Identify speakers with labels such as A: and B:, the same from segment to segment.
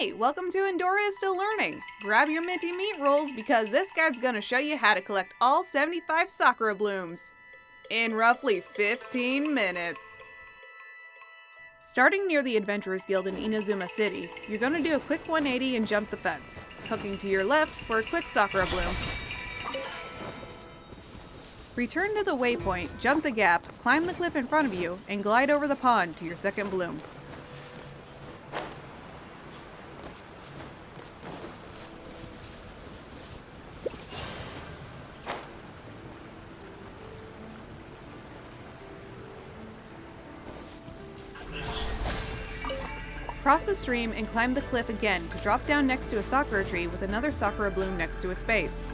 A: Hey, welcome to Endora is Still Learning. Grab your minty meat rolls because this guide's gonna show you how to collect all 75 Sakura blooms in roughly 15 minutes. Starting near the Adventurers Guild in Inazuma City, you're gonna do a quick 180 and jump the fence, hooking to your left for a quick Sakura bloom. Return to the waypoint, jump the gap, climb the cliff in front of you, and glide over the pond to your second bloom. Cross the stream and climb the cliff again to drop down next to a Sakura tree with another Sakura bloom next to its base.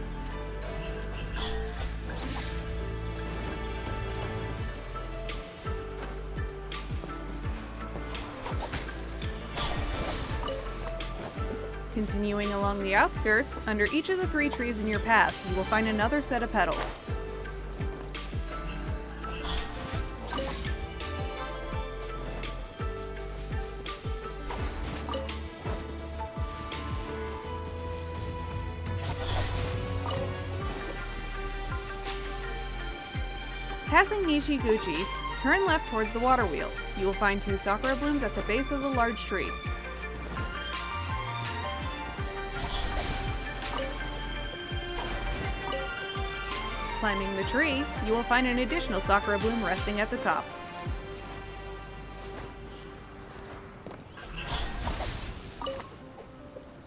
A: Continuing along the outskirts, under each of the 3 trees in your path, you will find another set of petals. Passing Nishiguchi, turn left towards the water wheel. You will find 2 Sakura blooms at the base of the large tree. Climbing the tree, you will find an additional Sakura bloom resting at the top.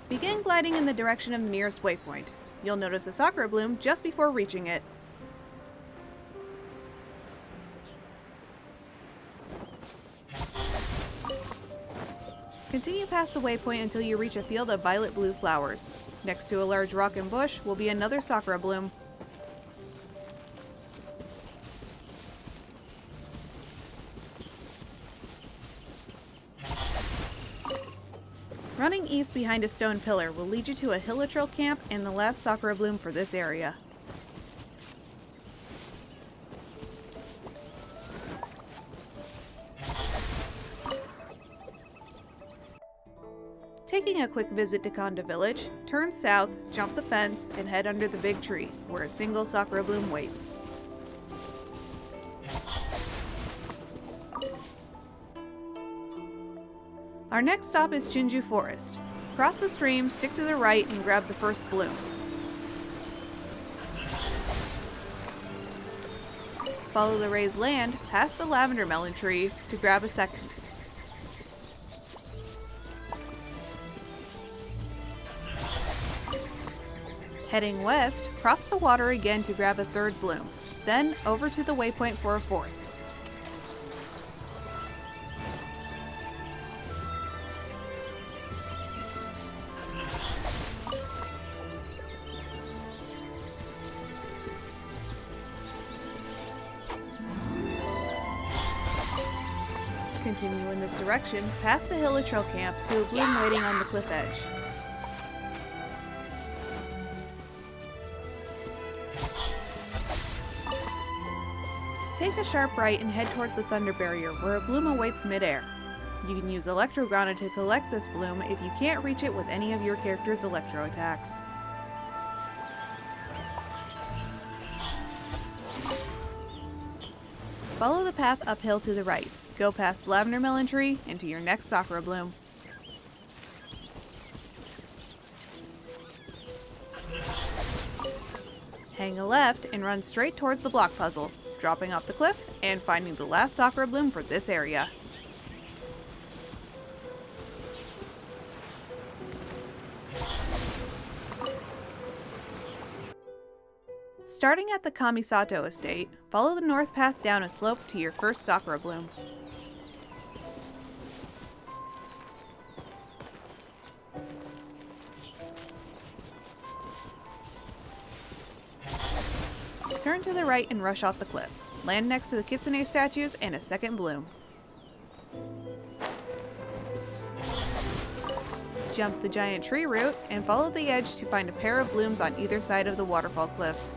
A: Begin gliding in the direction of the nearest waypoint. You'll notice a Sakura bloom just before reaching it. Continue past the waypoint until you reach a field of violet-blue flowers. Next to a large rock and bush will be another Sakura bloom. Running east behind a stone pillar will lead you to a hilichurl camp and the last Sakura bloom for this area. Taking a quick visit to Konda Village, turn south, jump the fence, and head under the big tree, where a single Sakura bloom waits. Our next stop is Chinju Forest. Cross the stream, stick to the right, and grab the first bloom. Follow the raised land, past a lavender melon tree, to grab a second. Heading west, cross the water again to grab a third bloom, then over to the waypoint for a fourth. Continue in this direction, past the hilichurl camp to a bloom waiting on the cliff edge. Take a sharp right and head towards the Thunder Barrier, where a bloom awaits midair. You can use Electro Grounded to collect this bloom if you can't reach it with any of your character's electro attacks. Follow the path uphill to the right. Go past Lavender Melon Tree into your next Sakura bloom. Hang a left and run straight towards the block puzzle, dropping off the cliff and finding the last Sakura bloom for this area. Starting at the Kamisato estate, follow the north path down a slope to your first Sakura bloom. Turn to the right and rush off the cliff. Land next to the Kitsune statues and a second bloom. Jump the giant tree root and follow the edge to find a pair of blooms on either side of the waterfall cliffs.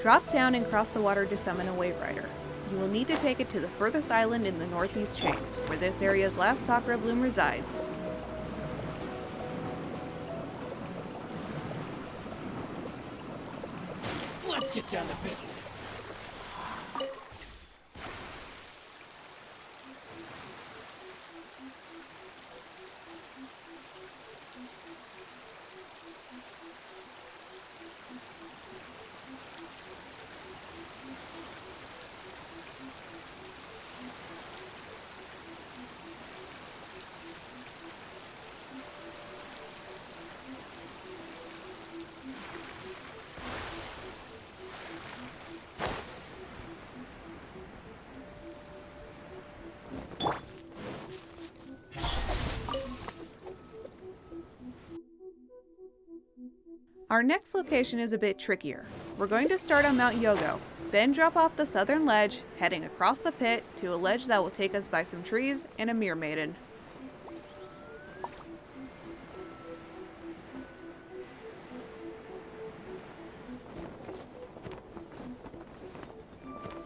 A: Drop down and cross the water to summon a Wave Rider. You will need to take it to the furthest island in the northeast chain, where this area's last Sakura bloom resides.
B: Let's get down to business.
A: Our next location is a bit trickier. We're going to start on Mount Yogo, then drop off the southern ledge, heading across the pit to a ledge that will take us by some trees and a Mirror Maiden.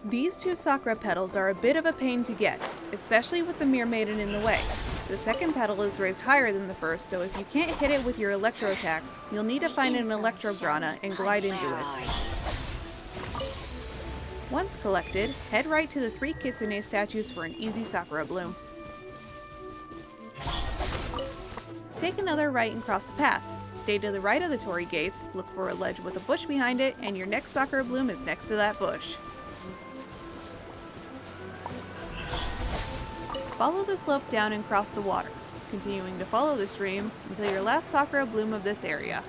A: These two Sakura Petals are a bit of a pain to get, especially with the Mirror Maiden in the way. The second petal is raised higher than the first, so if you can't hit it with your electro attacks, you'll need to find an electro grana and glide into it. Once collected, head right to the 3 Kitsune statues for an easy Sakura bloom. Take another right and cross the path. Stay to the right of the Torii gates, look for a ledge with a bush behind it, and your next Sakura bloom is next to that bush. Follow the slope down and cross the water, continuing to follow the stream until your last Sakura bloom of this area.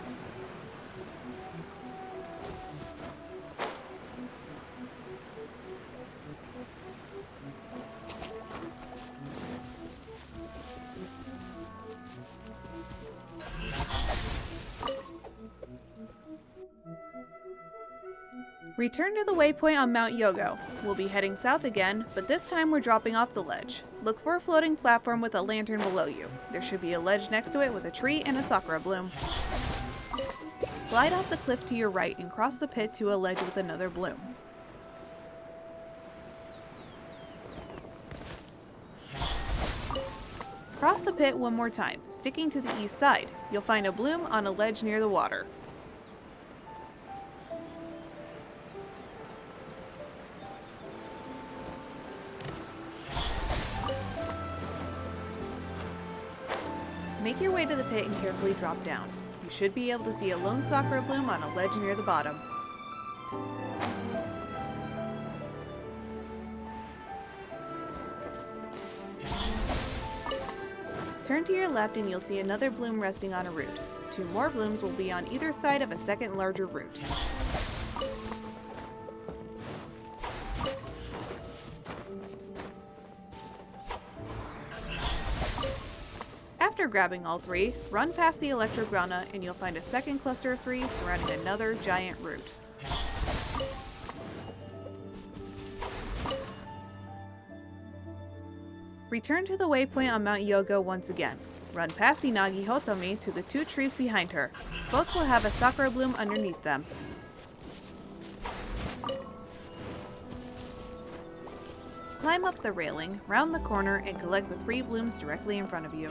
A: Return to the waypoint on Mount Yogo. We'll be heading south again, but this time we're dropping off the ledge. Look for a floating platform with a lantern below you. There should be a ledge next to it with a tree and a Sakura bloom. Glide off the cliff to your right and cross the pit to a ledge with another bloom. Cross the pit one more time, sticking to the east side. You'll find a bloom on a ledge near the water. Make your way to the pit and carefully drop down. You should be able to see a lone Sakura bloom on a ledge near the bottom. Turn to your left and you'll see another bloom resting on a root. 2 more blooms will be on either side of a second larger root. After grabbing all 3, run past the Electrograna and you'll find a second cluster of 3 surrounding another giant root. Return to the waypoint on Mount Yogo once again. Run past Inagi Hotomi to the 2 trees behind her. Both will have a Sakura bloom underneath them. Climb up the railing, round the corner, and collect the 3 blooms directly in front of you.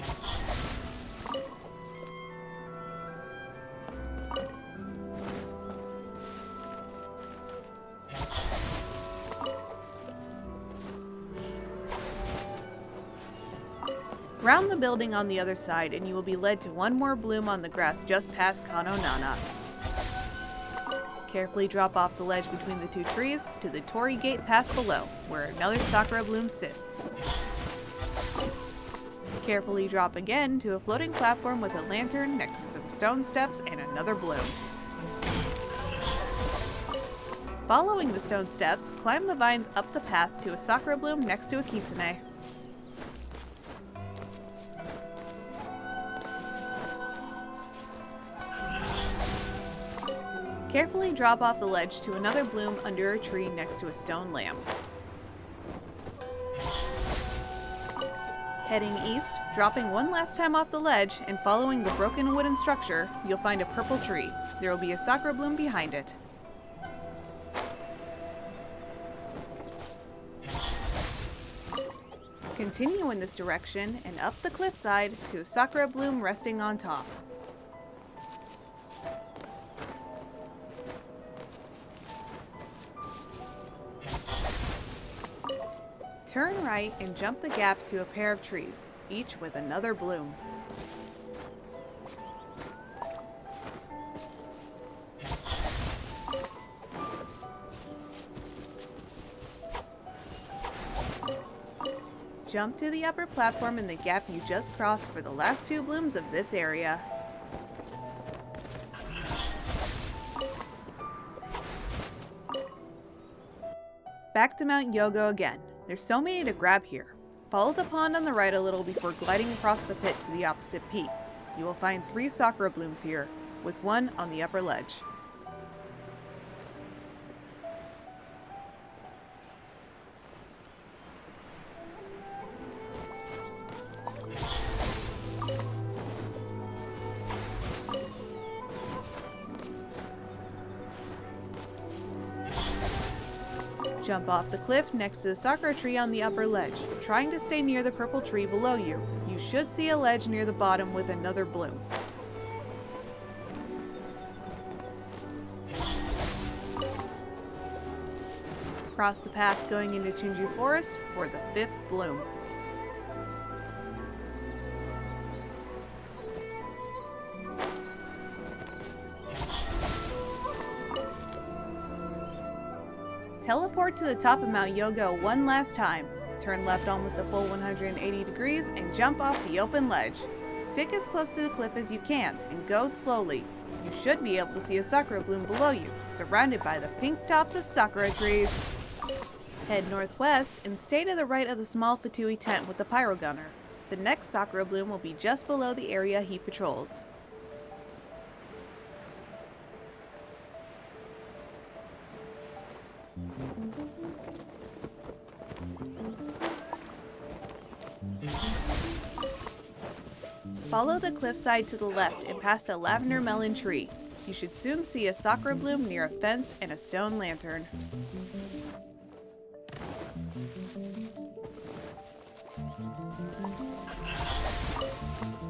A: Round the building on the other side and you will be led to 1 more bloom on the grass just past Kano Nana. Carefully drop off the ledge between the 2 trees to the Torii Gate path below, where another Sakura bloom sits. Carefully drop again to a floating platform with a lantern next to some stone steps and another bloom. Following the stone steps, climb the vines up the path to a Sakura bloom next to a Kitsune. Carefully drop off the ledge to another bloom under a tree next to a stone lamp. Heading east, dropping one last time off the ledge and following the broken wooden structure, you'll find a purple tree. There will be a Sakura bloom behind it. Continue in this direction and up the cliffside to a sakura bloom resting on top. Turn right and jump the gap to a pair of trees, each with another bloom. Jump to the upper platform in the gap you just crossed for the last two blooms of this area. Back to Mount Yogo again. There's so many to grab here. Follow the pond on the right a little before gliding across the pit to the opposite peak. You will find 3 sakura blooms here, with one on the upper ledge. Jump off the cliff next to the sakura tree on the upper ledge, trying to stay near the purple tree below you. You should see a ledge near the bottom with another bloom. Cross the path going into Chinju Forest for the 5th bloom. Teleport to the top of Mount Yogo one last time. Turn left almost a full 180 degrees and jump off the open ledge. Stick as close to the cliff as you can and go slowly. You should be able to see a sakura bloom below you, surrounded by the pink tops of sakura trees. Head northwest and stay to the right of the small Fatui tent with the pyro gunner. The next sakura bloom will be just below the area he patrols. Follow the cliffside to the left and past a lavender melon tree. You should soon see a sakura bloom near a fence and a stone lantern.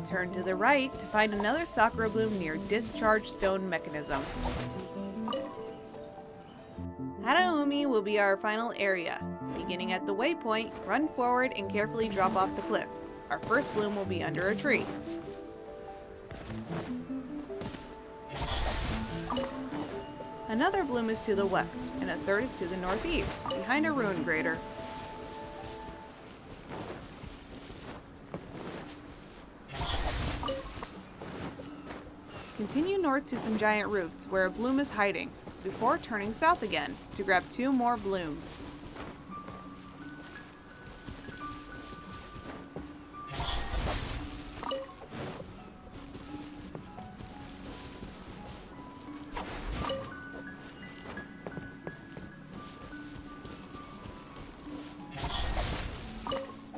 A: Turn to the right to find another sakura bloom near discharge stone mechanism. Haraumi will be our final area. Beginning at the waypoint, run forward and carefully drop off the cliff. Our first bloom will be under a tree. Another bloom is to the west, and a third is to the northeast, behind a ruin crater. Continue north to some giant roots where a bloom is hiding, before turning south again to grab 2 more blooms.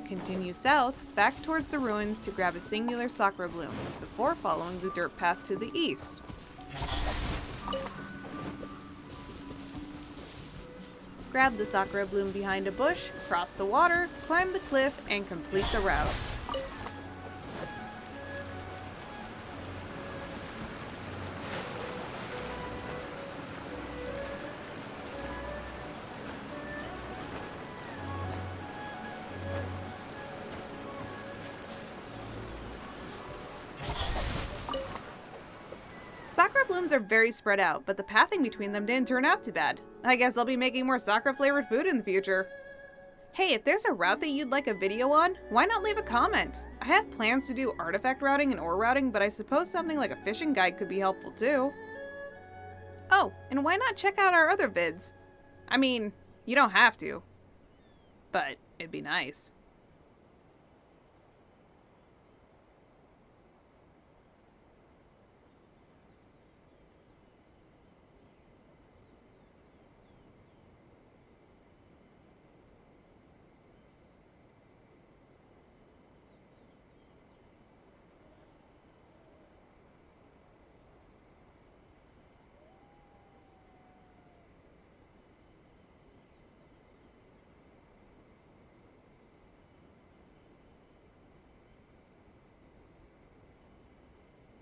A: Continue south, back towards the ruins to grab a singular sakura bloom, before following the dirt path to the east. Grab the sakura bloom behind a bush, cross the water, climb the cliff, and complete the route. Sakura blooms are very spread out, but the pathing between them didn't turn out too bad. I guess I'll be making more sakura flavored food in the future. Hey, if there's a route that you'd like a video on, why not leave a comment? I have plans to do artifact routing and ore routing, but I suppose something like a fishing guide could be helpful too. Oh, and why not check out our other vids? I mean, you don't have to, but it'd be nice.